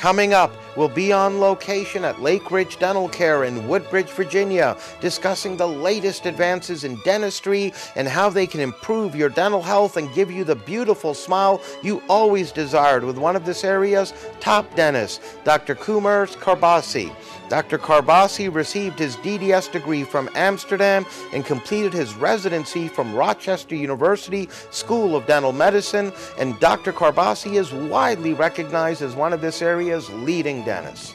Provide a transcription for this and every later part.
Coming up, we'll be on location at Lake Ridge Dental Care in Woodbridge, Virginia, discussing the latest advances in dentistry and how they can improve your dental health and give you the beautiful smile you always desired with one of this area's top dentists, Dr. Karbasi. Dr. Karbasi received his DDS degree from Amsterdam and completed his residency from Rochester University School of Dental Medicine, and Dr. Karbasi is widely recognized as one of this area's leading dentists.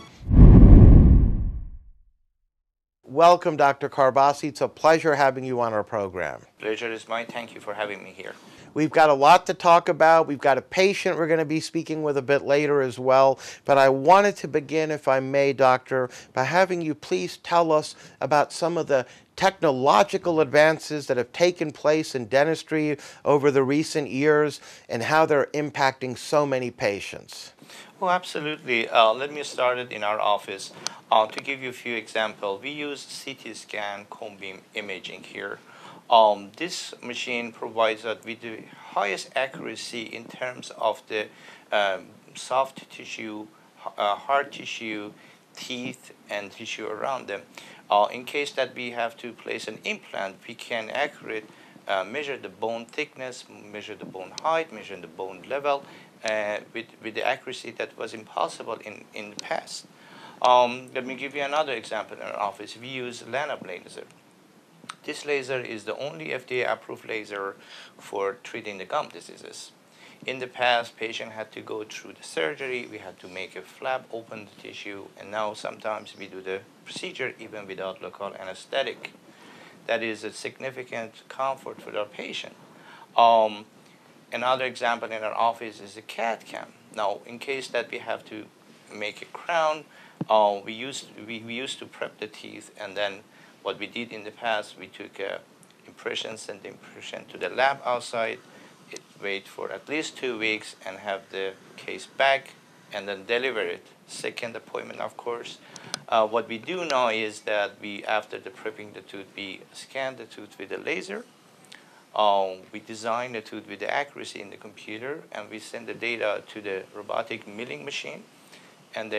Welcome, Dr. Karbasi. It's a pleasure having you on our program. Pleasure is mine. Thank you for having me here. We've got a lot to talk about. We've got a patient we're going to be speaking with a bit later as well. But I wanted to begin, if I may, Doctor, by having you please tell us about some of the technological advances that have taken place in dentistry over the recent years and how they're impacting so many patients. Oh, absolutely. Let me start it in our office. To give you a few examples, we use CT scan cone beam imaging here. This machine provides us with the highest accuracy in terms of the soft tissue, hard tissue, teeth, and tissue around them. In case that we have to place an implant, we can accurately measure the bone thickness, measure the bone height, measure the bone level with the accuracy that was impossible in the past. Let me give you another example in our office. We use Lana laser. This laser is the only FDA-approved laser for treating the gum diseases. In the past, patient had to go through the surgery. We had to make a flap, open the tissue, and now sometimes we do the procedure even without local anesthetic. That is a significant comfort for our patient. Another example in our office is a CAD cam. Now, in case that we have to make a crown, we used to prep the teeth, and then what we did in the past, we took impression, sent the impression to the lab outside, wait for at least 2 weeks and have the case back and then deliver it. Second appointment, of course. What we do now is that after the prepping the tooth, we scan the tooth with a laser. We design the tooth with the accuracy in the computer, and we send the data to the robotic milling machine, and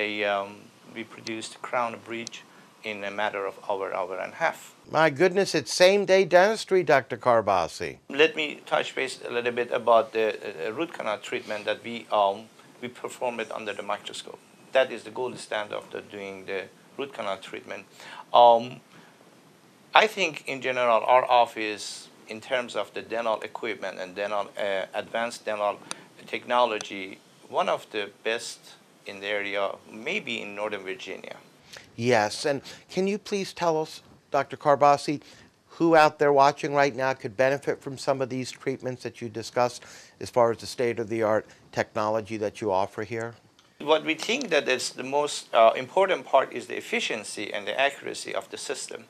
we produce the crown bridge in a matter of hour and a half. My goodness, it's same-day dentistry, Dr. Karbasi. Let me touch base a little bit about the root canal treatment that we perform it under the microscope. That is the gold standard of doing the root canal treatment. I think in general, our office, in terms of the dental equipment and advanced dental technology, one of the best in the area, maybe in Northern Virginia. Yes, and can you please tell us, Dr. Karbasi, who out there watching right now could benefit from some of these treatments that you discussed as far as the state-of-the-art technology that you offer here? What we think that is the most important part is the efficiency and the accuracy of the system.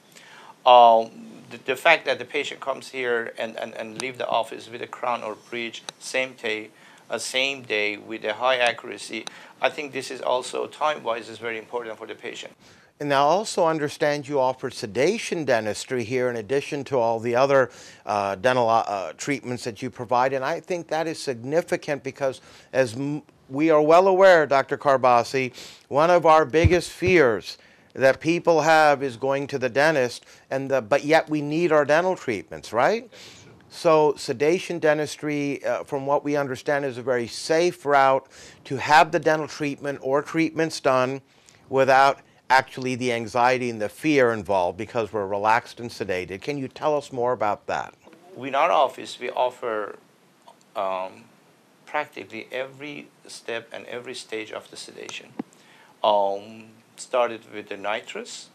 The fact that the patient comes here and leave the office with a crown or bridge same day with a high accuracy, I think this is also time-wise is very important for the patient. And now also understand you offer sedation dentistry here in addition to all the other dental treatments that you provide. And I think that is significant because as we are well aware, Dr. Karbasi, one of our biggest fears that people have is going to the dentist, but yet we need our dental treatments, right? So sedation dentistry, from what we understand, is a very safe route to have the dental treatment or treatments done without actually the anxiety and the fear involved because we're relaxed and sedated. Can you tell us more about that? In our office, we offer practically every step and every stage of the sedation. Started with the nitrous,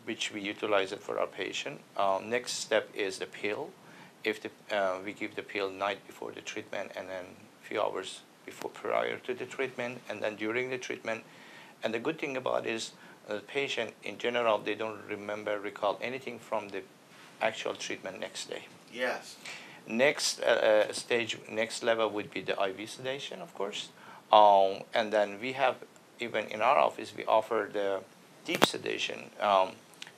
which we utilize it for our patient. Next step is the pill. We give the pill night before the treatment and then a few hours prior to the treatment and then during the treatment. And the good thing about it is the patient in general, they don't recall anything from the actual treatment next day. Yes. Next stage, next level would be the IV sedation, of course. And then we have, even in our office, we offer the deep sedation.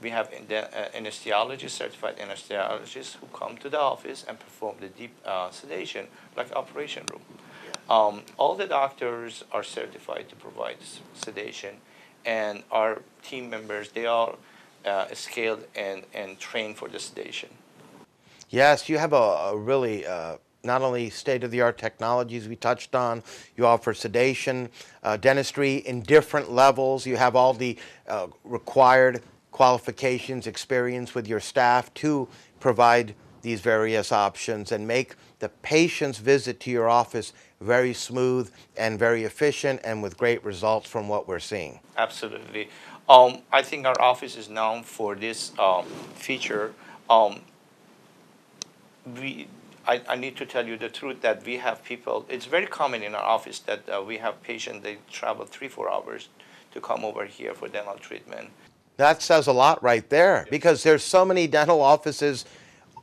We have anesthesiologists, certified anesthesiologists who come to the office and perform the deep sedation, like operation room. All the doctors are certified to provide sedation, and our team members, they are skilled and trained for the sedation. Yes, you have a really not only state-of-the-art technologies we touched on, you offer sedation, dentistry in different levels. You have all the required qualifications, experience with your staff to provide these various options and make the patient's visit to your office very smooth and very efficient and with great results from what we're seeing. Absolutely. I think our office is known for this feature. We, I need to tell you the truth that we have people, it's very common in our office that we have patients, they travel 3-4 hours to come over here for dental treatment. That says a lot right there because there's so many dental offices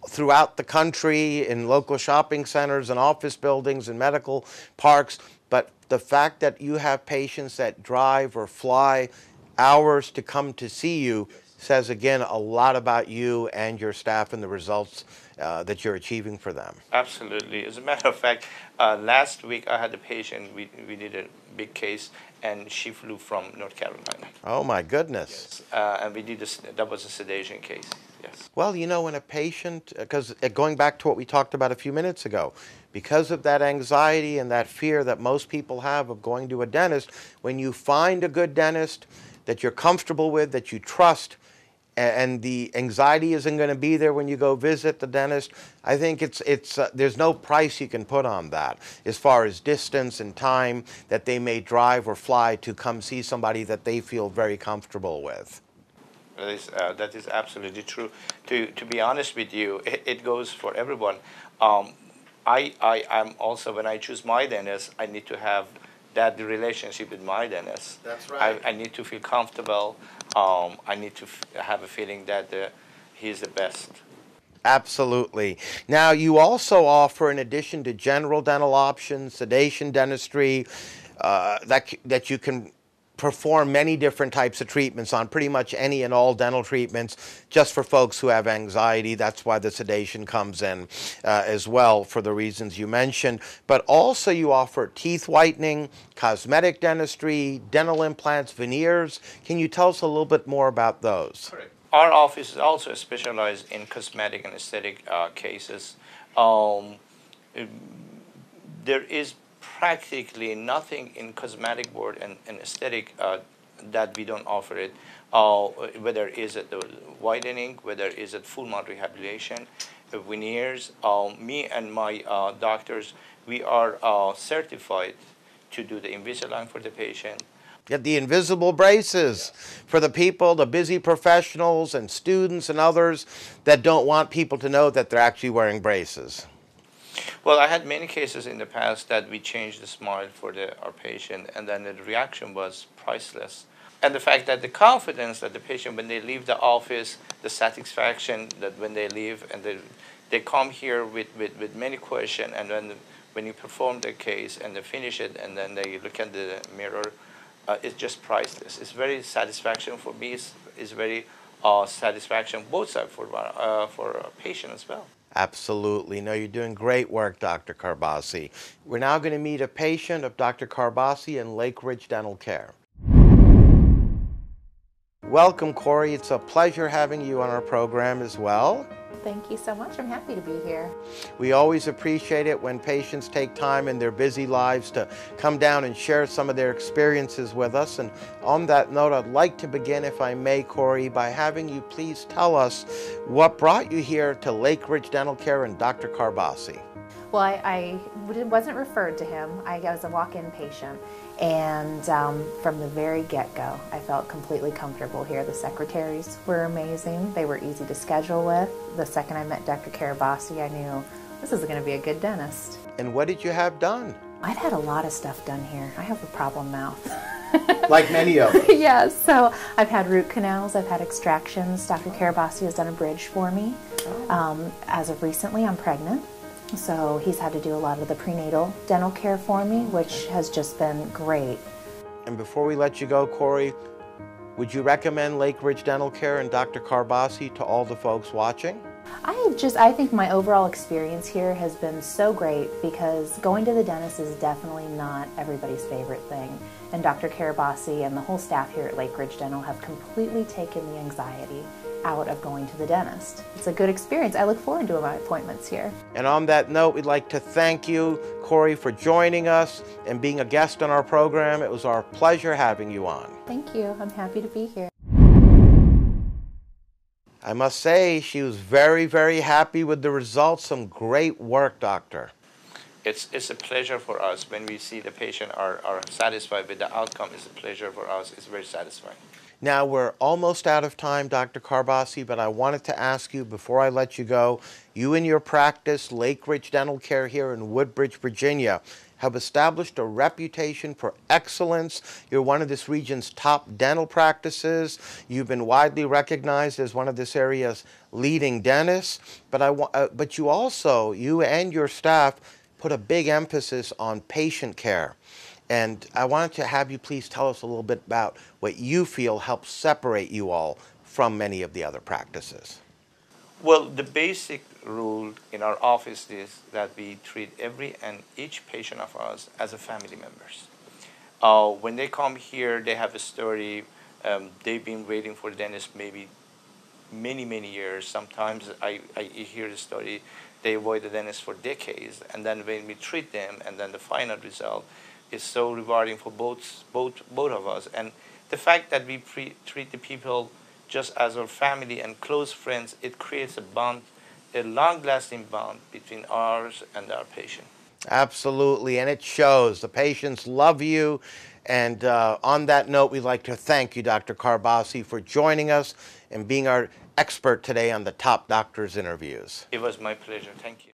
throughout the country in local shopping centers and office buildings and medical parks. But the fact that you have patients that drive or fly hours to come to see you says again a lot about you and your staff and the results that you're achieving for them. Absolutely. As a matter of fact, last week I had a patient, we did a big case, and she flew from North Carolina. Oh my goodness. Yes. And we did that was a sedation case. Yes. Well, you know, when a patient, because going back to what we talked about a few minutes ago, because of that anxiety and that fear that most people have of going to a dentist, when you find a good dentist that you're comfortable with, that you trust, and the anxiety isn't going to be there when you go visit the dentist, I think there's no price you can put on that as far as distance and time that they may drive or fly to come see somebody that they feel very comfortable with. That is absolutely true. To be honest with you, it goes for everyone. I'm also, when I choose my dentist, I need to have that relationship with my dentist. That's right. I need to feel comfortable. I need to have a feeling that he's the best. Absolutely. Now, you also offer, in addition to general dental options, sedation dentistry, that you can perform many different types of treatments on pretty much any and all dental treatments just for folks who have anxiety. That's why the sedation comes in as well for the reasons you mentioned. But also you offer teeth whitening, cosmetic dentistry, dental implants, veneers. Can you tell us a little bit more about those? Correct. Our office is also specialized in cosmetic and aesthetic cases. There is practically nothing in cosmetic board and aesthetic that we don't offer it, whether is it the whitening, whether is it full mouth rehabilitation, veneers. Me and my doctors, we are certified to do the Invisalign for the patient. Get the invisible braces for the people, the busy professionals and students and others that don't want people to know that they're actually wearing braces. Well, I had many cases in the past that we changed the smile for our patient, and then the reaction was priceless. And the fact that the confidence that the patient, when they leave the office, the satisfaction that when they leave and they come here with many questions, and then when you perform the case and they finish it and then they look at the mirror, it's just priceless. It's very satisfaction for me. It's very satisfaction both sides for a patient as well. Absolutely. No, you're doing great work, Dr. Karbasi. We're now going to meet a patient of Dr. Karbasi in Lake Ridge Dental Care. Welcome, Corey. It's a pleasure having you on our program as well. Thank you so much. I'm happy to be here. We always appreciate it when patients take time in their busy lives to come down and share some of their experiences with us. And on that note, I'd like to begin, if I may, Corey, by having you please tell us what brought you here to Lake Ridge Dental Care and Dr. Karbasi. Well, I wasn't referred to him. I was a walk-in patient, and from the very get-go, I felt completely comfortable here. The secretaries were amazing. They were easy to schedule with. The second I met Dr. Karbasi, I knew this is going to be a good dentist. And what did you have done? I've had a lot of stuff done here. I have a problem mouth. Like many of us. Yes, so I've had root canals, I've had extractions. Dr. Karbasi has done a bridge for me. As of recently, I'm pregnant. So he's had to do a lot of the prenatal dental care for me, which has just been great. And before we let you go, Corey, would you recommend Lake Ridge Dental Care and Dr. Karbasi to all the folks watching? I think my overall experience here has been so great because going to the dentist is definitely not everybody's favorite thing. And Dr. Karbasi and the whole staff here at Lake Ridge Dental have completely taken the anxiety out of going to the dentist. It's a good experience. I look forward to my appointments here. And on that note, we'd like to thank you, Corey, for joining us and being a guest on our program. It was our pleasure having you on. Thank you. I'm happy to be here. I must say, she was very, very happy with the results. Some great work, doctor. It's a pleasure for us when we see the patient are satisfied with the outcome. It's a pleasure for us. It's very satisfying. Now, we're almost out of time, Dr. Karbasi, but I wanted to ask you before I let you go, you and your practice, Lake Ridge Dental Care here in Woodbridge, Virginia, have established a reputation for excellence. You're one of this region's top dental practices. You've been widely recognized as one of this area's leading dentists. But you also, you and your staff, put a big emphasis on patient care. And I wanted to have you please tell us a little bit about what you feel helps separate you all from many of the other practices. Well, the basic rule in our office is that we treat every and each patient of ours as a family members. When they come here, they have a story. They've been waiting for the dentist maybe many years. Sometimes I hear the story, they avoid the dentist for decades, and then when we treat them, and then the final result is so rewarding for both of us. And the fact that we treat the people just as our family and close friends, it creates a bond, a long-lasting bond between ours and our patient. Absolutely, and it shows. The patients love you. And on that note, we'd like to thank you, Dr. Karbasi, for joining us and being our expert today on the Top Doctors Interviews. It was my pleasure. Thank you.